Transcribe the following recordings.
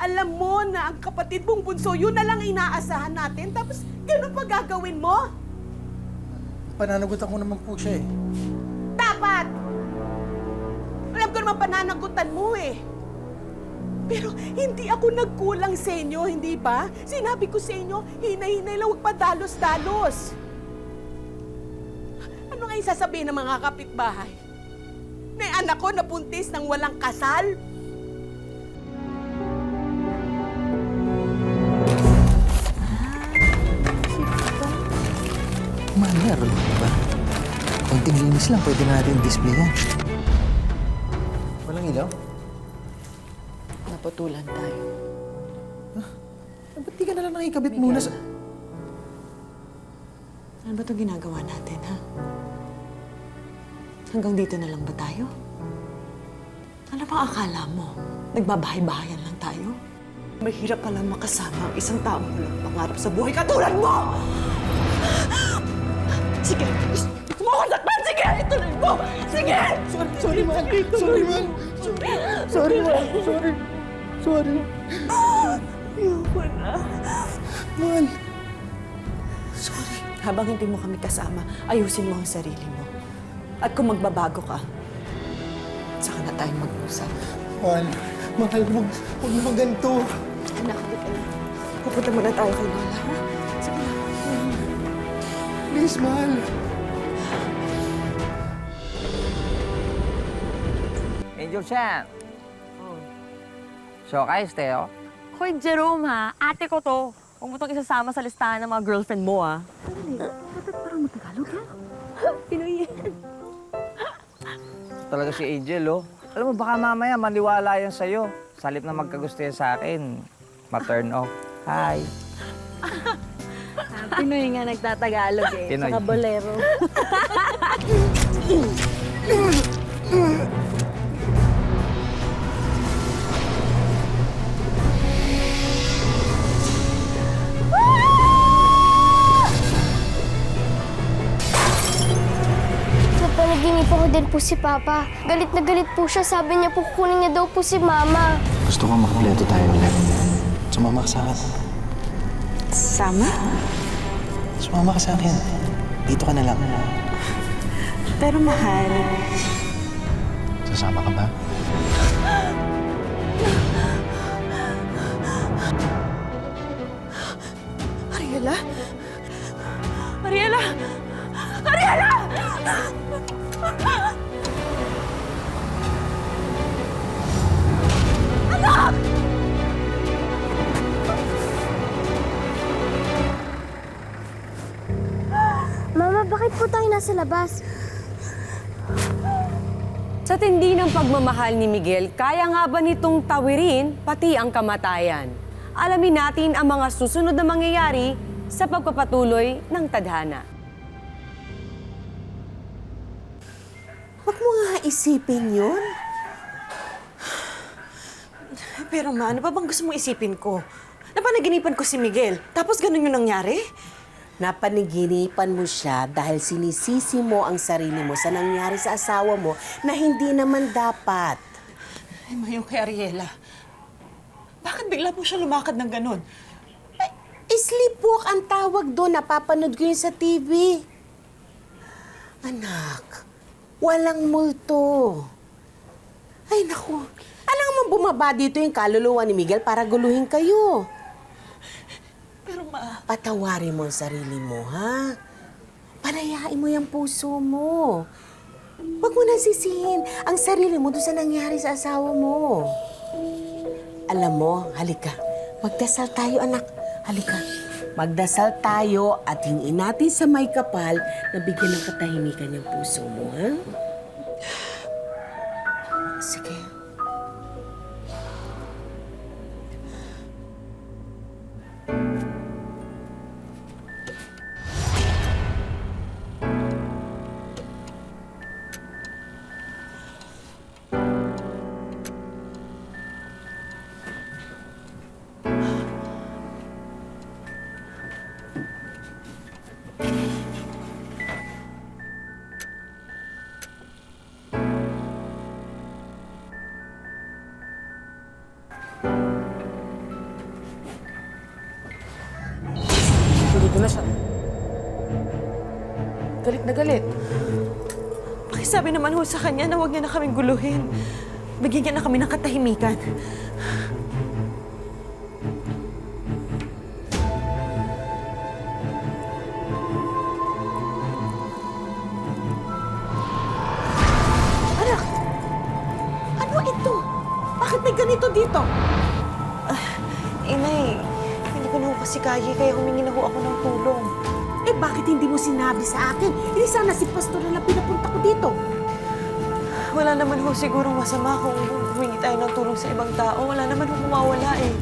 Alam mo na ang kapatid mong bunso, yun na lang inaasahan natin. Tapos, ganun pa gagawin mo? Pananagutan ko naman po siya eh. Dapat! Alam ko naman pananagutan mo eh. Pero hindi ako nagkulang sa inyo, hindi ba? Sinabi ko sa inyo, hinay-hinay lang, huwag pa dalos-dalos. Ano nga yung sasabihin ng mga kapitbahay? Na yung anak ko napuntis ng walang kasal? Meron ba? Konting linis lang, pwede natin display yan. Walang ilaw? Naputulan tayo. Ba't di ka na lang nakikabit muna sa... Ano ba itong ginagawa natin, ha? Hanggang dito na lang ba tayo? Ano bang akala mo? Nagbabahay-bahayan lang tayo? Mahirap palang makasama ang isang taong walang pangarap sa buhay katulad mo! Sige! Gusto mo akong saktan! Sige! Ituloy mo! Sige! Sorry, man! Sorry, man! Sorry, man! Sorry! Sorry! Ayoko na. Man! Sorry. Habang hindi mo kami kasama, ayusin mo ang sarili mo. At kung magbabago ka, saka na tayo mag-usap. Man! Mahal mo! Huwag naman ganito! Anak, halika na. Pupunta muna tayo kay Lola, ha? Sige na. Please, mahal! Angel Chan. So, kayos, Teo? Hoy, Jerome, ha? Ate ko to. Huwag mo itong isasama sa listahan ng mga girlfriend mo, ha? Talaga si Angel, oh. Alam mo, baka mamaya maniwala yan sa'yo. Sa halip na magkagusto yan sa akin, ma-turn off. Hi. Pinoy nga nagtatagalog, eh. Pinoy. Saka bolero. Napanaginip ako din po si Papa. Galit na galit po siya. Sabi niya po kukunin niya daw po si Mama. Gusto ko makumpleto tayo ulit. Sumama ka sa akin. Sama? Sumama ka sa akin. Dito ka na lang. Pero mahal, Sasama ka ba? Ariela? Ariela! Ariela! Mama, bakit po tayo nasa labas? Sa tindi ng pagmamahal ni Miguel, kaya nga ba nitong tawirin pati ang kamatayan? Alamin natin ang mga susunod na mangyayari sa pagpapatuloy ng tadhana. Huwag mo nga isipin yun. Pero ma, ano pa bang gusto mong isipin ko? Napanaginipan ko si Miguel, tapos ganun yung nangyari? Napaniginipan mo siya dahil sinisisi mo ang sarili mo sa nangyari sa asawa mo na hindi naman dapat. Ay, mayong kay Ariela. Bakit bigla po siya lumakad ng ganun? Sleepwalk ang tawag doon. Napapanood ko yun sa TV. Anak, walang multo. Ay, naku. Alam mo, bumaba dito yung kaluluwa ni Miguel para guluhin kayo. Pero ma... Patawarin mo ang sarili mo, ha? Palayain mo yung puso mo. Huwag mo na sisihin ang sarili mo doon sa nangyari sa asawa mo. Alam mo, halika. Magdasal tayo, anak. Halika. Magdasal tayo at hingin natin sa may kapal na bigyan ng katahimikan yung puso mo, ha? Sige. na siya. Galit na galit. Pakisabi naman ho sa kanya na huwag niya na kaming guluhin. Bigyan niya na kami ng katahimikan. Anak! Ano ito? Bakit may ganito dito? Inay, hindi ko na ho kasi kaya humingi na ho ako ng tulong. Eh bakit hindi mo sinabi sa akin? Hindi sana si Pastor na lang pinapunta ko dito. Wala naman ho sigurong masama kung humingi tayo ng tulong sa ibang tao. Wala naman ho mawawala eh.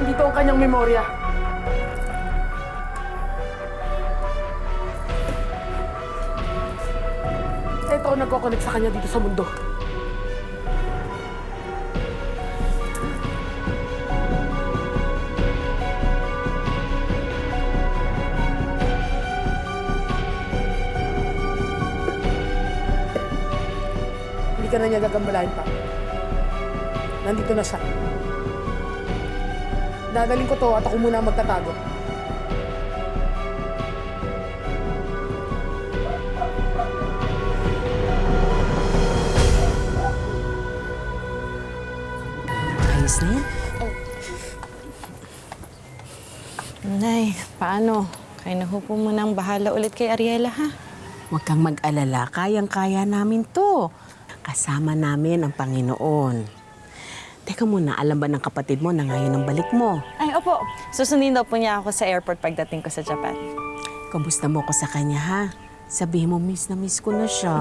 Dito ang kanyang memorya. Ito ang nagkoconnect sa kanya dito sa mundo. Hindi ka na niya gagambalain pa. Nandito na siya. Dadaling ko to at ako muna ang magtatago. Ayos na yan. Nay, paano? Kayo na ho po munang bahala ulit kay Ariela, ha? Huwag kang mag-alala. Kayang-kaya namin to. Kasama namin ang Panginoon. Teka muna, alam ba ng kapatid mo na ngayon ang balik mo? Ay, opo. Susundin daw po niya ako sa airport pagdating ko sa Japan. Kamusta mo ko sa kanya, ha? Sabihin mo, miss na miss ko na siya.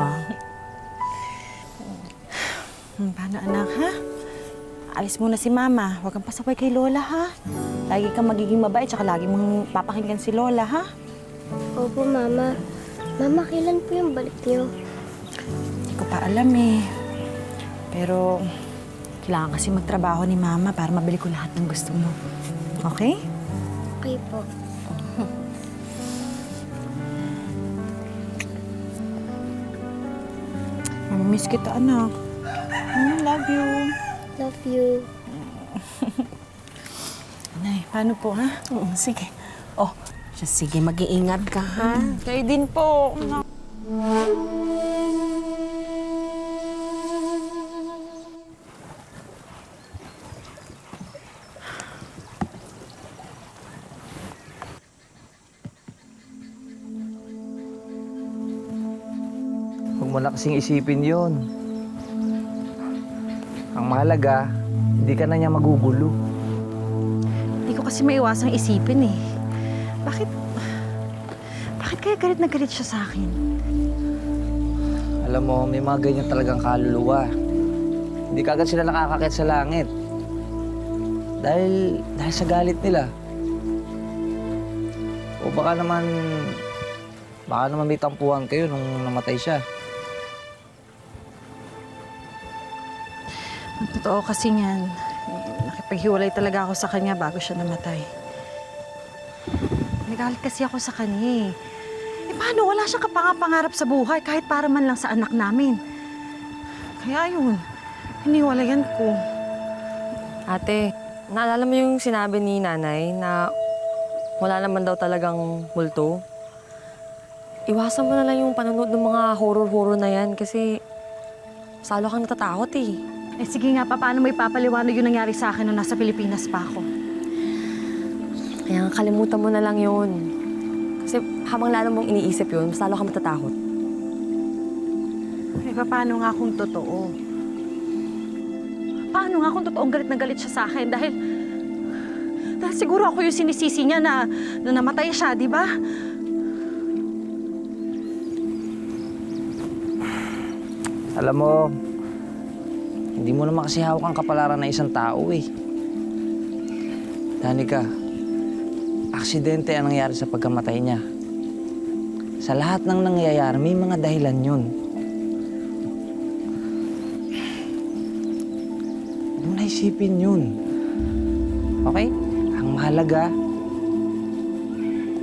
Paano, anak, ha? Alis muna si Mama. Huwag kang pasaway kay Lola, ha? Lagi kang magiging mabait, tsaka lagi mong papakinggan si Lola, ha? Opo, Mama. Mama, kailan po yung balik niyo? Hindi ko pa alam, eh. Pero kailangan kasi magtrabaho ni Mama para mabili ko lahat ng gusto mo. Okay? Okay po. Mamimiss kita, anak. Love you. Love you. Nay, paano po, ha? Sige. Oh, sige, mag-iingat ka, ha? Kayo din po. Huwag mo na kasing isipin yon. Ang mahalaga, hindi ka na niya magugulo. Hindi ko kasi maiwasang isipin eh. Bakit kaya galit na galit siya sa akin? Alam mo, may mga ganyan talagang kaluluwa. Hindi kagad sila nakakakit sa langit. Dahil sa galit nila. O baka naman may tampuhan kayo nung namatay siya. Ang totoo kasi niyan, nakipaghiwalay talaga ako sa kanya bago siya namatay. Nagalit kasi ako sa kanya eh. Paano? Wala siyang kapangapangarap sa buhay kahit para man lang sa anak namin. Kaya yun, hiniwalayan ko. Ate, naalala mo yung sinabi ni nanay na wala naman daw talagang multo? Iwasan mo na lang yung panonood ng mga horror-horror na yan kasi salo kang natatakot eh. Eh sige nga pa, paano may papaliwanag yung nangyari sa akin nung nasa Pilipinas pa ako? Kaya nga kalimutan mo na lang yun. Kasi habang lalo mong iniisip yun, mas lalo kang matatakot. Eh paano nga kung totoo? Paano nga kung totoong galit na galit siya sa akin dahil siguro ako yung sinisisi niya na namatay siya, di ba? Alam mo, hindi mo naman kasi hawak ang kapalaran ng isang tao eh. Danica, aksidente ang nangyari sa pagkamatay niya. Sa lahat ng nangyayari, may mga dahilan yun. Huwag mo na isipin yun. Okay? Ang mahalaga,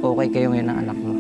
okay kayo ngayon ng anak mo.